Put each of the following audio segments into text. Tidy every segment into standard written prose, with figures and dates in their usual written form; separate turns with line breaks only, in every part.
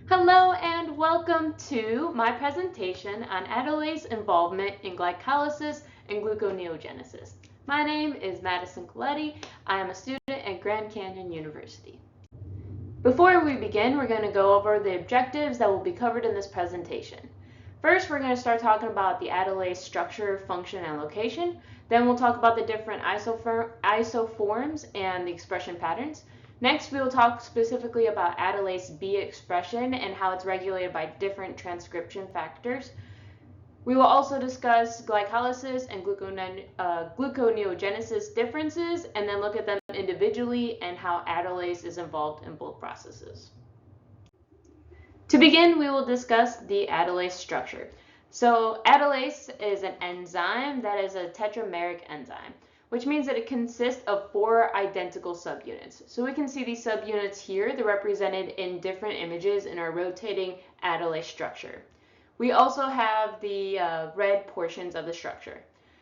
Hello and welcome to my presentation on aldolase involvement in glycolysis and gluconeogenesis. My name is Madison Coletti. I am a student at Grand Canyon University. Before we begin, we're going to go over the objectives that will be covered in this presentation. First, we're going to start talking about the aldolase structure, function, and location. Then we'll talk about the different isoforms and the expression patterns. Next, we will talk specifically about aldolase B expression and how it's regulated by different transcription factors. We will also discuss glycolysis and gluconeogenesis differences, and then look at them individually and how aldolase is involved in both processes. To begin, we will discuss the aldolase structure. So aldolase is an enzyme that is a tetrameric enzyme, which means that it consists of 4 identical subunits. So we can see these subunits here. They're represented in different images in our rotating aldolase structure. We also have the red portions of the structure.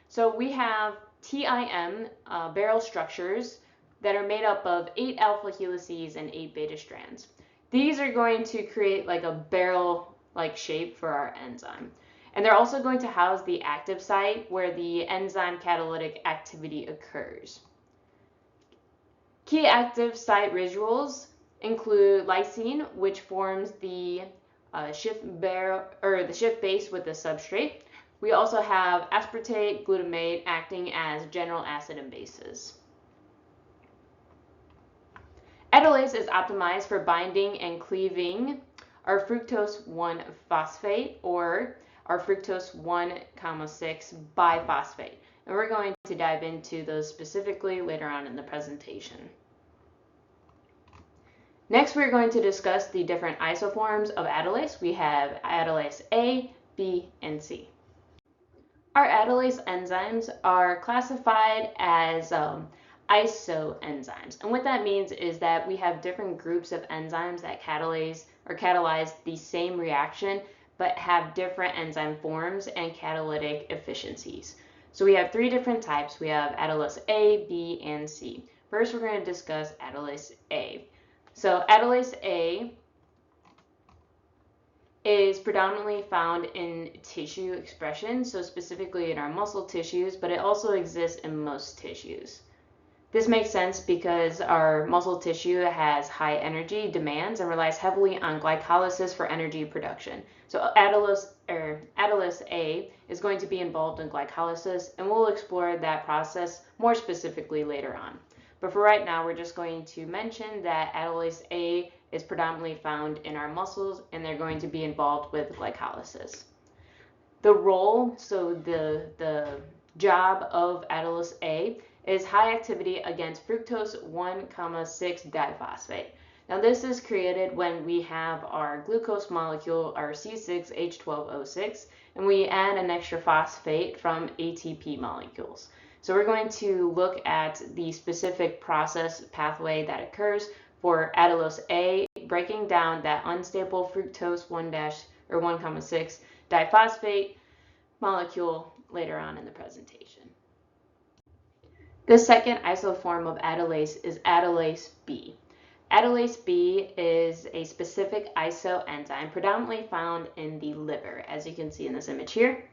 So we have TIM barrel structures that are made up of 8 alpha helices and 8 beta strands. These are going to create like a barrel-like shape for our enzyme. And they're also going to house the active site where the enzyme catalytic activity occurs. Key active site residuals include lysine, which forms the shift base with the substrate. We also have aspartate, glutamate acting as general acid and bases. Aldolase is optimized for binding and cleaving our fructose 1-phosphate or our fructose 1,6 biphosphate. And we're going to dive into those specifically later on in the presentation. Next, we're going to discuss the different isoforms of aldolase. We have aldolase A, B, and C. Our aldolase enzymes are classified as isoenzymes. And what that means is that we have different groups of enzymes that catalyze the same reaction, but have different enzyme forms and catalytic efficiencies. So we have 3 different types. We have aldolase A, B, and C. First, we're going to discuss aldolase A. So aldolase A is predominantly found in tissue expression, so specifically in our muscle tissues, but it also exists in most tissues. This makes sense because our muscle tissue has high energy demands and relies heavily on glycolysis for energy production. So aldolase A is going to be involved in glycolysis, and we'll explore that process more specifically later on. But for right now, we're just going to mention that aldolase A is predominantly found in our muscles, and they're going to be involved with glycolysis. The role, so the job of aldolase A is high activity against fructose 1,6 diphosphate. Now this is created when we have our glucose molecule, our C6H12O6, and we add an extra phosphate from ATP molecules. So we're going to look at the specific process pathway that occurs for aldolase A, breaking down that unstable fructose 1,6 diphosphate molecule later on in the presentation. The second isoform of aldolase is aldolase B. Aldolase B is a specific isoenzyme predominantly found in the liver, as you can see in this image here.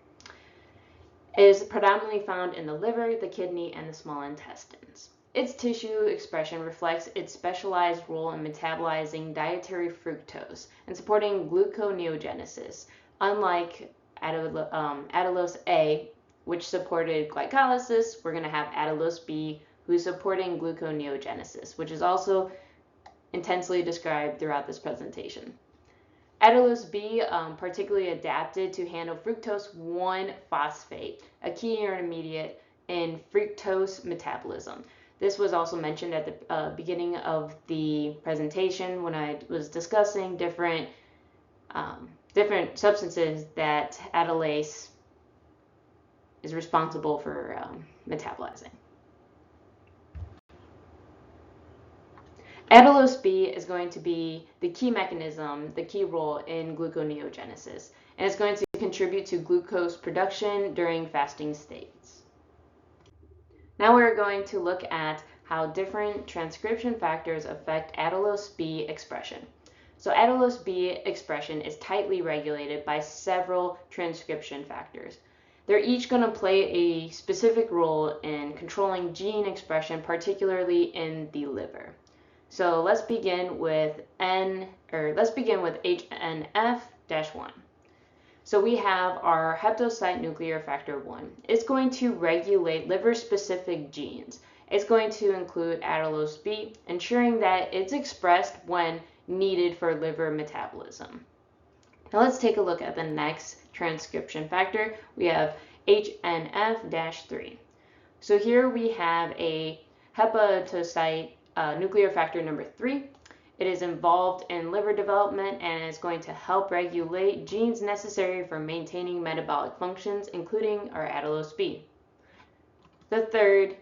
It is predominantly found in the liver, the kidney, and the small intestines. Its tissue expression reflects its specialized role in metabolizing dietary fructose and supporting gluconeogenesis, unlike aldolase A, which supported glycolysis. We're going to have aldolase B, who's supporting gluconeogenesis, which is also intensely described throughout this presentation. Aldolase B particularly adapted to handle fructose 1-phosphate, a key intermediate in fructose metabolism. This was also mentioned at the beginning of the presentation when I was discussing different substances that aldolase is responsible for metabolizing. Aldolase B is going to be the key mechanism, the key role in gluconeogenesis, and it's going to contribute to glucose production during fasting states. Now we're going to look at how different transcription factors affect aldolase B expression. So Aldolase B expression is tightly regulated by several transcription factors. They're each going to play a specific role in controlling gene expression, particularly in the liver. So let's begin with HNF-1. So we have our hepatocyte nuclear factor 1. It's going to regulate liver-specific genes. It's going to include Aldolase B, ensuring that it's expressed when needed for liver metabolism. Now let's take a look at the next transcription factor. We have HNF-3. So here we have a hepatocyte nuclear factor number 3. It is involved in liver development and is going to help regulate genes necessary for maintaining metabolic functions, including our Aldolase B. The third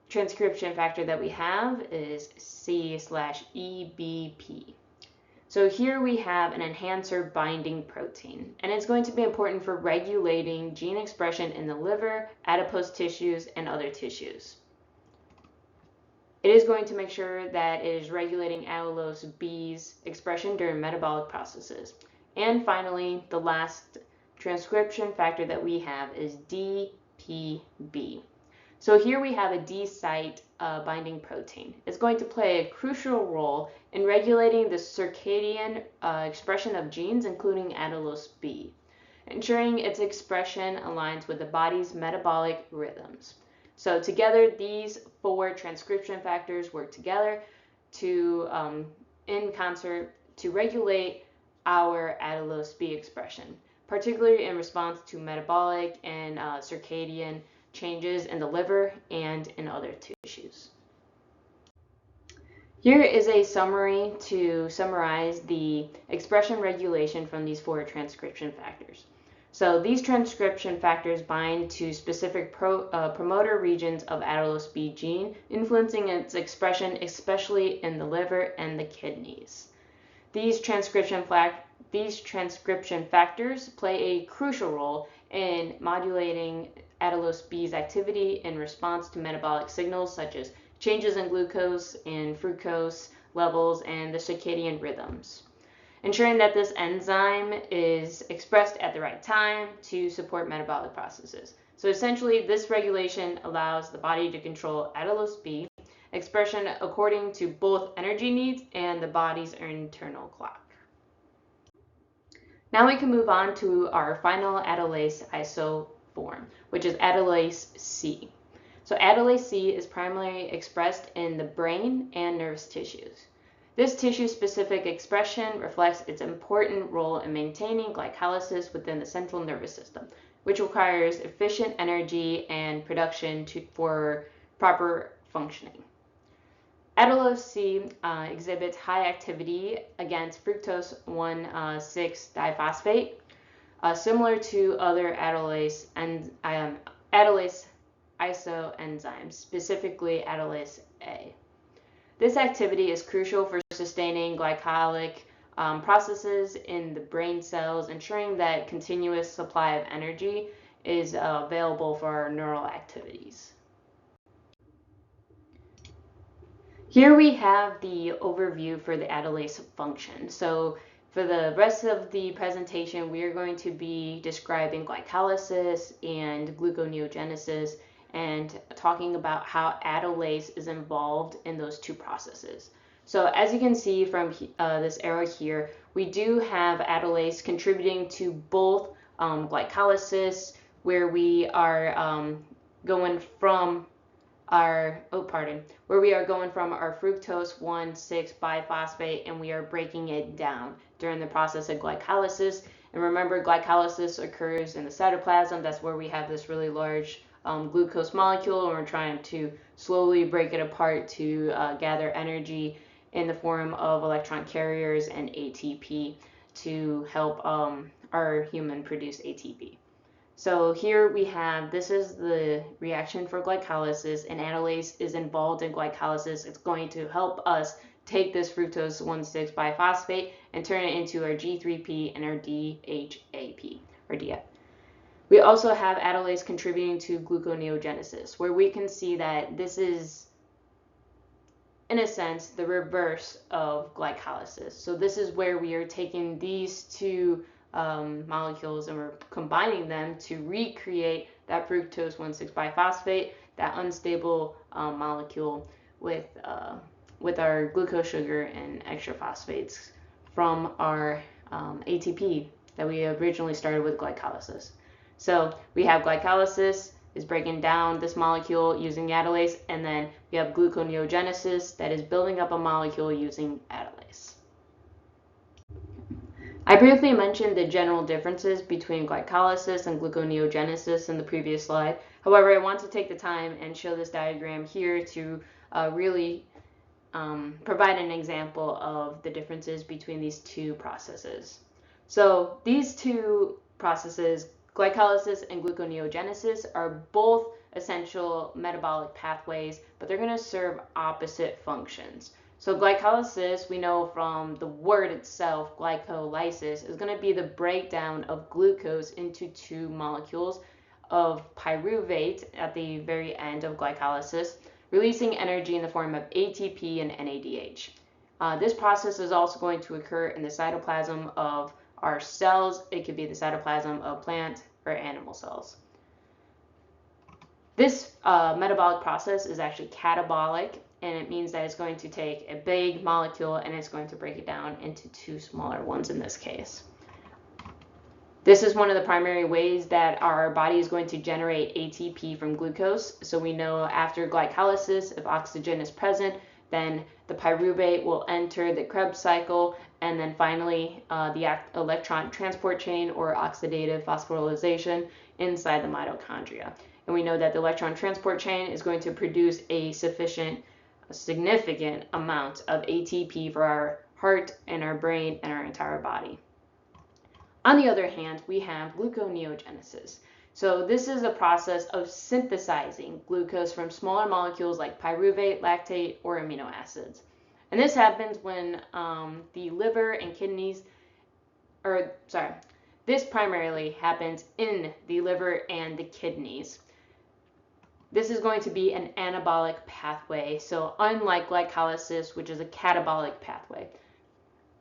transcription factor that we have is C/EBP. So here we have an enhancer binding protein, and it's going to be important for regulating gene expression in the liver, adipose tissues, and other tissues. It is going to make sure that it is regulating Aldolase B's expression during metabolic processes. And finally, the last transcription factor that we have is DPB. So here we have a D site binding protein. It's going to play a crucial role in regulating the circadian expression of genes, including Aldolase B, ensuring its expression aligns with the body's metabolic rhythms. So together, these 4 transcription factors work together to, in concert, to regulate our Aldolase B expression, particularly in response to metabolic and circadian changes in the liver and in other tissues. Here is a summary to summarize the expression regulation from these 4 transcription factors. So these transcription factors bind to specific promoter regions of Aldolase B gene, influencing its expression, especially in the liver and the kidneys. These transcription factors play a crucial role in modulating Aldolase B's activity in response to metabolic signals such as changes in glucose and fructose levels and the circadian rhythms, ensuring that this enzyme is expressed at the right time to support metabolic processes. So essentially, this regulation allows the body to control Aldolase B expression according to both energy needs and the body's internal clock. Now we can move on to our final Aldolase isoform, which is Aldolase C. So Aldolase C is primarily expressed in the brain and nervous tissues. This tissue-specific expression reflects its important role in maintaining glycolysis within the central nervous system, which requires efficient energy and production for proper functioning. Aldolase C exhibits high activity against fructose 1,6-diphosphate, similar to other Aldolase isoenzymes, specifically Aldolase A. This activity is crucial for sustaining glycolytic processes in the brain cells, ensuring that continuous supply of energy is available for our neural activities. Here we have the overview for the Aldolase function. So for the rest of the presentation, we are going to be describing glycolysis and gluconeogenesis and talking about how Aldolase is involved in those 2 processes. So as you can see from this arrow here, we do have Aldolase contributing to both glycolysis, where we are going from our fructose 1,6-biphosphate and we are breaking it down during the process of glycolysis. And remember, glycolysis occurs in the cytoplasm. That's where we have this really large glucose molecule, and we're trying to slowly break it apart to gather energy in the form of electron carriers and ATP to help our human produce ATP. So here we have, this is the reaction for glycolysis, and Aldolase is involved in glycolysis. It's going to help us take this fructose 1,6-biphosphate and turn it into our G3P and our DHAP, or DF. We also have Aldolase contributing to gluconeogenesis, where we can see that this is in a sense, the reverse of glycolysis. So this is where we are taking these two molecules and we're combining them to recreate that fructose 1,6-biphosphate, that unstable molecule with our glucose sugar and extra phosphates from our ATP that we originally started with glycolysis. So we have glycolysis is breaking down this molecule using aldolase, and then we have gluconeogenesis that is building up a molecule using aldolase. I briefly mentioned the general differences between glycolysis and gluconeogenesis in the previous slide. However, I want to take the time and show this diagram here to really provide an example of the differences between these two processes. So these two processes, glycolysis and gluconeogenesis, are both essential metabolic pathways, but they're going to serve opposite functions. So glycolysis, we know from the word itself, glycolysis, is going to be the breakdown of glucose into two molecules of pyruvate at the very end of glycolysis, releasing energy in the form of ATP and NADH. This process is also going to occur in the cytoplasm of our cells. It could be the cytoplasm of plant or animal cells. This metabolic process is actually catabolic, and it means that it's going to take a big molecule and it's going to break it down into two smaller ones in this case. This is one of the primary ways that our body is going to generate ATP from glucose. So we know after glycolysis, if oxygen is present, then the pyruvate will enter the Krebs cycle, and then finally the electron transport chain or oxidative phosphorylation inside the mitochondria. And we know that the electron transport chain is going to produce a significant amount of ATP for our heart and our brain and our entire body. On the other hand, we have gluconeogenesis. So this is a process of synthesizing glucose from smaller molecules like pyruvate, lactate, or amino acids. And this happens when the liver and kidneys, this primarily happens in the liver and the kidneys. This is going to be an anabolic pathway. So unlike glycolysis, which is a catabolic pathway,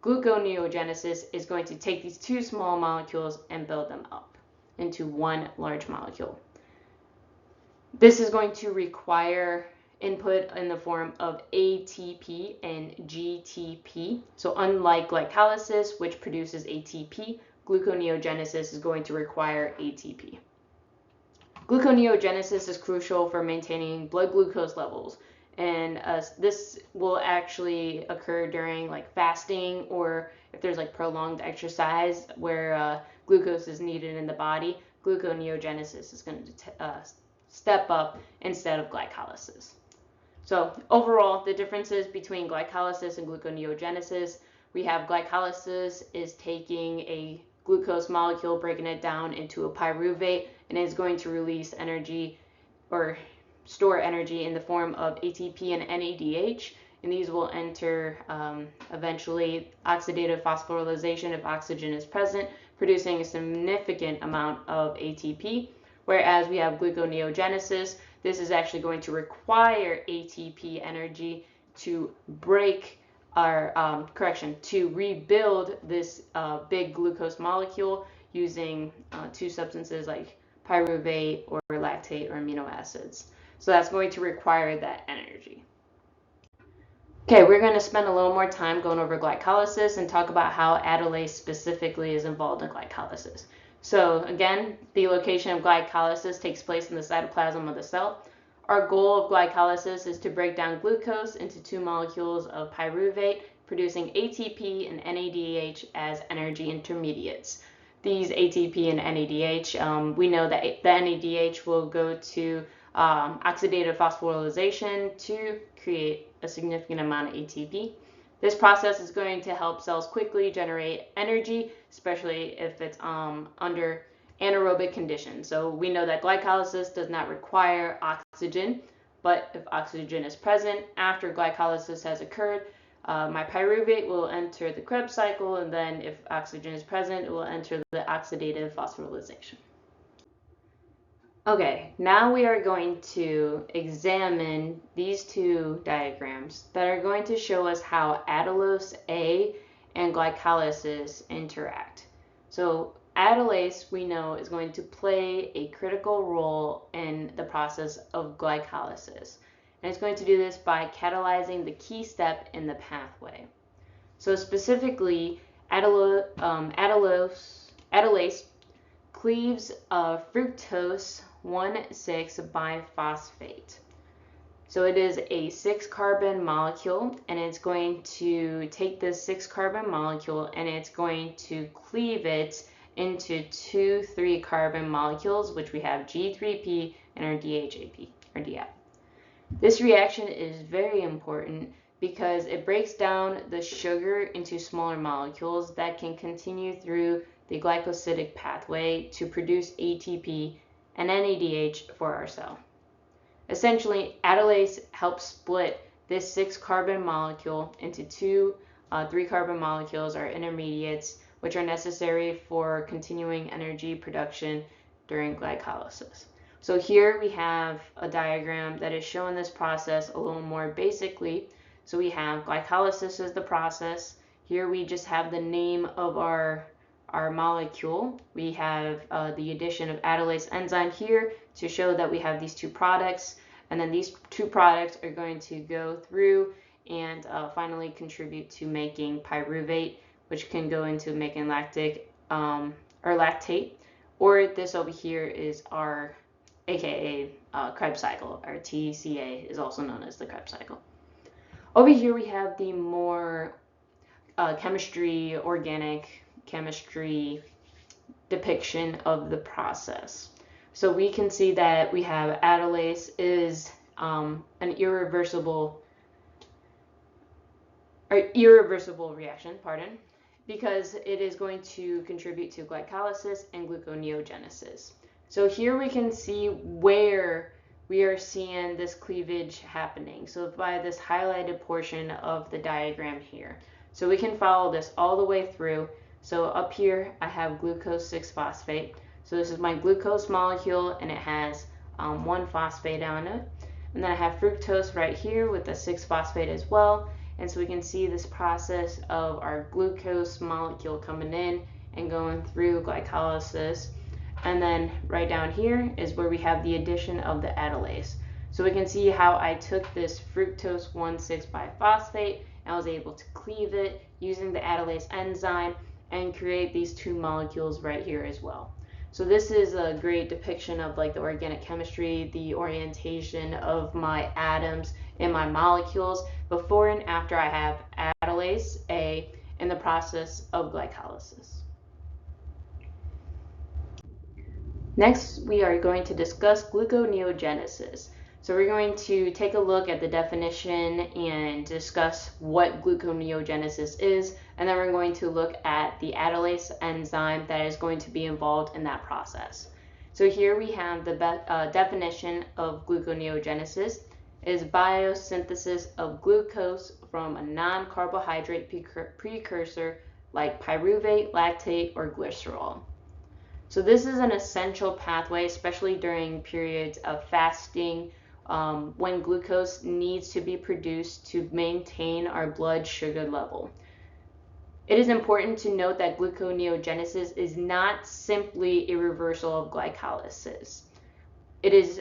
gluconeogenesis is going to take these two small molecules and build them up into one large molecule. This is going to require input in the form of ATP and GTP. So unlike glycolysis, which produces ATP, gluconeogenesis is going to require ATP. Gluconeogenesis is crucial for maintaining blood glucose levels, and this will actually occur during like fasting, or if there's like prolonged exercise where glucose is needed in the body. Gluconeogenesis is going to step up instead of glycolysis. So overall, the differences between glycolysis and gluconeogenesis, we have glycolysis is taking a glucose molecule, breaking it down into a pyruvate, and is going to release energy or store energy in the form of ATP and NADH, and these will enter eventually oxidative phosphorylation if oxygen is present, producing a significant amount of ATP, whereas we have gluconeogenesis. This is actually going to require ATP energy to break our, to rebuild this big glucose molecule using two substances like pyruvate or lactate or amino acids. So that's going to require that energy. Okay, we're going to spend a little more time going over glycolysis and talk about how aldolase specifically is involved in glycolysis. So again, the location of glycolysis takes place in the cytoplasm of the cell. Our goal of glycolysis is to break down glucose into two molecules of pyruvate, producing ATP and NADH as energy intermediates. These ATP and NADH, we know that the NADH will go to oxidative phosphorylation to create a significant amount of ATP. This process is going to help cells quickly generate energy, especially if it's under anaerobic conditions. So we know that glycolysis does not require oxygen, but if oxygen is present after glycolysis has occurred, my pyruvate will enter the Krebs cycle, and then if oxygen is present, it will enter the oxidative phosphorylation. Okay, now we are going to examine these two diagrams that are going to show us how Aldolase A and glycolysis interact. So Aldolase, we know, is going to play a critical role in the process of glycolysis. And it's going to do this by catalyzing the key step in the pathway. So specifically, Aldolase cleaves fructose 1,6 biphosphate. So it is a 6-carbon molecule, and it's going to take this 6-carbon molecule and it's going to cleave it into 2 3-carbon molecules, which we have G3P and our DHAP, or DAP. This reaction is very important because it breaks down the sugar into smaller molecules that can continue through the glycolytic pathway to produce ATP and NADH for our cell. Essentially, Aldolase helps split this 6-carbon molecule into 2 3-carbon molecules, or intermediates, which are necessary for continuing energy production during glycolysis. So here we have a diagram that is showing this process a little more basically. So we have glycolysis as the process. Here we just have the name of our molecule. We have the addition of Aldolase enzyme here to show that we have these two products, and then these two products are going to go through and finally contribute to making pyruvate, which can go into making lactate, or this over here is our aka Krebs cycle, or TCA is also known as the Krebs cycle. Over here we have the more organic chemistry depiction of the process. So we can see that we have Aldolase is an irreversible reaction, because it is going to contribute to glycolysis and gluconeogenesis. So here we can see where we are seeing this cleavage happening. So by this highlighted portion of the diagram here. So we can follow this all the way through. So up here I have glucose 6-phosphate. So this is my glucose molecule, and it has 1 phosphate on it. And then I have fructose right here with the 6-phosphate as well. And so we can see this process of our glucose molecule coming in and going through glycolysis. And then right down here is where we have the addition of the Aldolase. So we can see how I took this fructose 1,6 biphosphate and I was able to cleave it using the Aldolase enzyme and create these two molecules right here as well. So this is a great depiction of like the organic chemistry, the orientation of my atoms in my molecules before and after I have Aldolase A in the process of glycolysis. Next, we are going to discuss gluconeogenesis. So we're going to take a look at the definition and discuss what gluconeogenesis is, and then we're going to look at the Aldolase enzyme that is going to be involved in that process. So here we have the definition of gluconeogenesis is biosynthesis of glucose from a non-carbohydrate precursor like pyruvate, lactate, or glycerol. So this is an essential pathway, especially during periods of fasting, when glucose needs to be produced to maintain our blood sugar level. It is important to note that gluconeogenesis is not simply a reversal of glycolysis. It is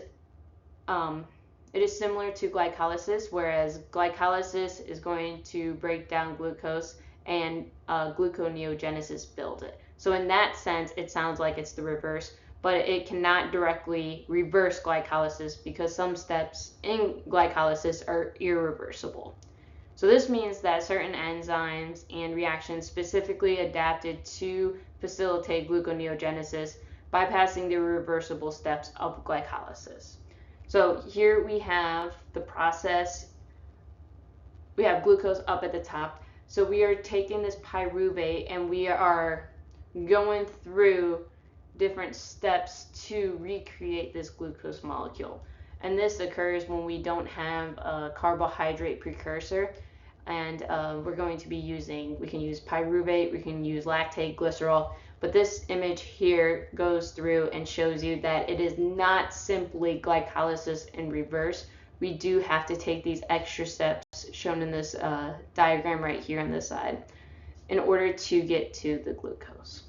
similar to glycolysis, whereas glycolysis is going to break down glucose and gluconeogenesis build it. So in that sense, it sounds like it's the reverse, but it cannot directly reverse glycolysis because some steps in glycolysis are irreversible. So this means that certain enzymes and reactions specifically adapted to facilitate gluconeogenesis bypassing the irreversible steps of glycolysis. So here we have the process. We have glucose up at the top. So we are taking this pyruvate and we are going through different steps to recreate this glucose molecule. And this occurs when we don't have a carbohydrate precursor, and we're going to be using, we can use pyruvate, we can use lactate, glycerol, But this image here goes through and shows you that it is not simply glycolysis in reverse. We do have to take these extra steps shown in this diagram right here on this side in order to get to the glucose.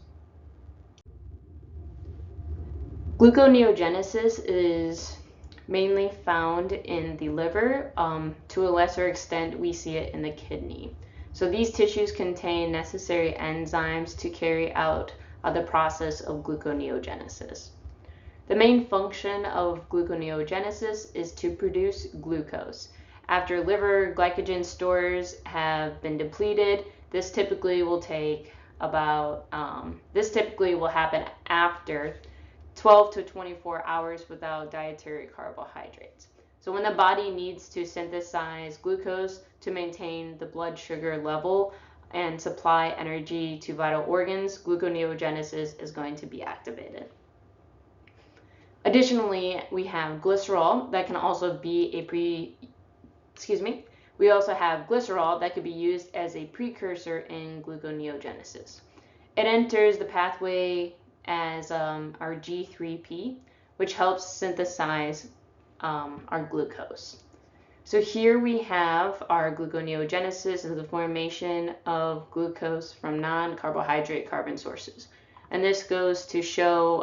Gluconeogenesis is mainly found in the liver. To a lesser extent, we see it in the kidney. So these tissues contain necessary enzymes to carry out the process of gluconeogenesis. The main function of gluconeogenesis is to produce glucose. After liver glycogen stores have been depleted, this typically will happen after 12 to 24 hours without dietary carbohydrates. So when the body needs to synthesize glucose to maintain the blood sugar level and supply energy to vital organs, gluconeogenesis is going to be activated. Additionally, we have glycerol that can also be we also have glycerol that could be used as a precursor in gluconeogenesis. It enters the pathway as our G3P, which helps synthesize our glucose. So here we have our gluconeogenesis as the formation of glucose from non-carbohydrate carbon sources. And this goes to show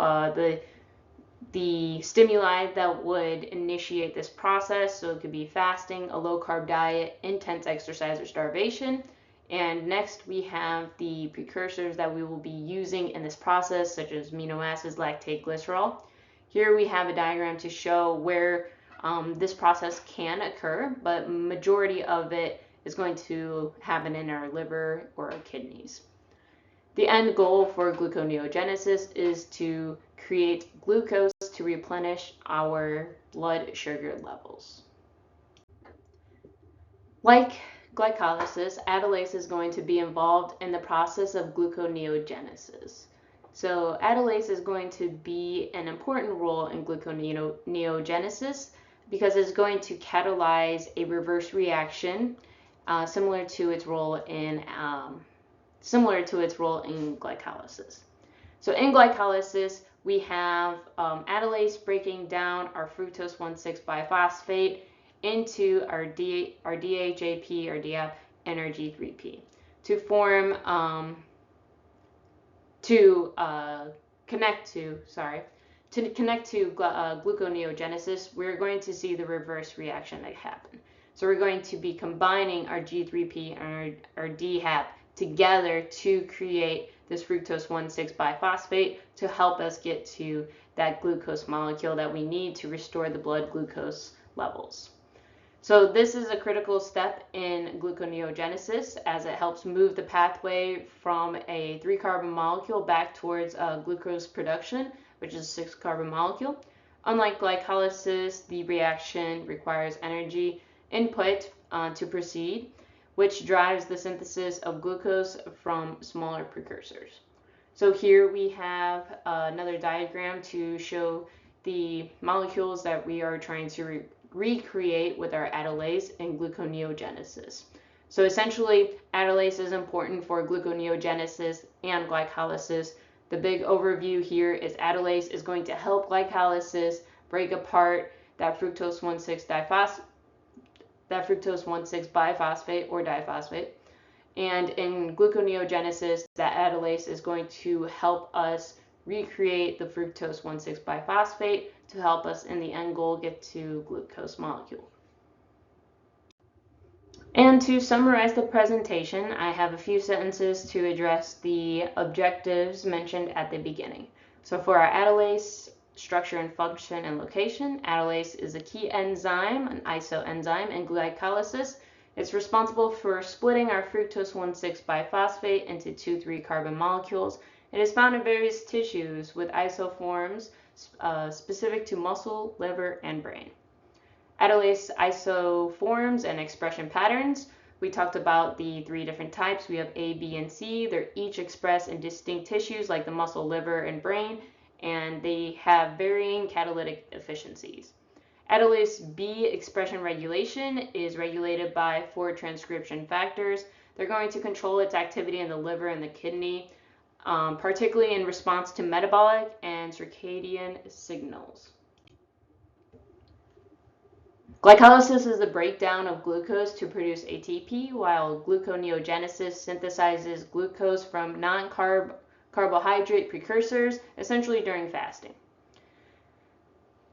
the stimuli that would initiate this process. So it could be fasting, a low-carb diet, intense exercise, or starvation. And next we have the precursors that we will be using in this process, such as amino acids, lactate, glycerol. Here we have a diagram to show where this process can occur, but majority of it is going to happen in our liver or our kidneys. The end goal for gluconeogenesis is to create glucose to replenish our blood sugar levels. Like glycolysis, Aldolase is going to be involved in the process of gluconeogenesis. So Aldolase is going to be an important role in gluconeogenesis because it's going to catalyze a reverse reaction similar to its role in glycolysis. So in glycolysis, we have Aldolase breaking down our fructose 1,6 biphosphate into our DHAP or DAP and our G3P to form connect to gluconeogenesis. We're going to see the reverse reaction that happen. So we're going to be combining our G3P and our DHAP together to create this fructose 1,6 biphosphate to help us get to that glucose molecule that we need to restore the blood glucose levels. So this is a critical step in gluconeogenesis as it helps move the pathway from a 3-carbon molecule back towards glucose production, which is a 6-carbon molecule. Unlike glycolysis, the reaction requires energy input to proceed, which drives the synthesis of glucose from smaller precursors. So here we have another diagram to show the molecules that we are trying to recreate with our Aldolase in gluconeogenesis. So essentially, Aldolase is important for gluconeogenesis and glycolysis. The big overview here is Aldolase is going to help glycolysis break apart that fructose 1,6 biphosphate or diphosphate. And in gluconeogenesis, that Aldolase is going to help us recreate the fructose 1,6 biphosphate to help us in the end goal get to glucose molecule. And to summarize the presentation, I have a few sentences to address the objectives mentioned at the beginning. So for our Aldolase, structure and function and location, Aldolase is a key enzyme, an isoenzyme in glycolysis. It's responsible for splitting our fructose 1,6 biphosphate into 2 3-carbon molecules. It is found in various tissues with isoforms specific to muscle, liver, and brain. Aldolase isoforms and expression patterns. We talked about the 3 different types. We have A, B, and C. They're each expressed in distinct tissues like the muscle, liver, and brain, and they have varying catalytic efficiencies. Aldolase B expression regulation is regulated by 4 transcription factors. They're going to control its activity in the liver and the kidney. particularly in response to metabolic and circadian signals. Glycolysis is the breakdown of glucose to produce ATP, while gluconeogenesis synthesizes glucose from non-carbohydrate precursors, essentially during fasting.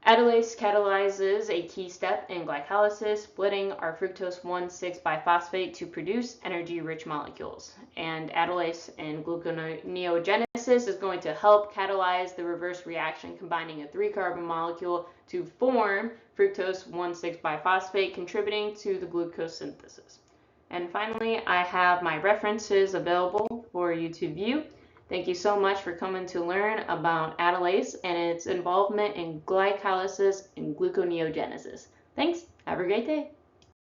Aldolase catalyzes a key step in glycolysis, splitting our fructose 1,6-biphosphate to produce energy-rich molecules. And aldolase in gluconeogenesis is going to help catalyze the reverse reaction, combining a 3-carbon molecule to form fructose 1,6-biphosphate, contributing to the glucose synthesis. And finally, I have my references available for you to view. Thank you so much for coming to learn about aldolase and its involvement in glycolysis and gluconeogenesis. Thanks. Have a great day.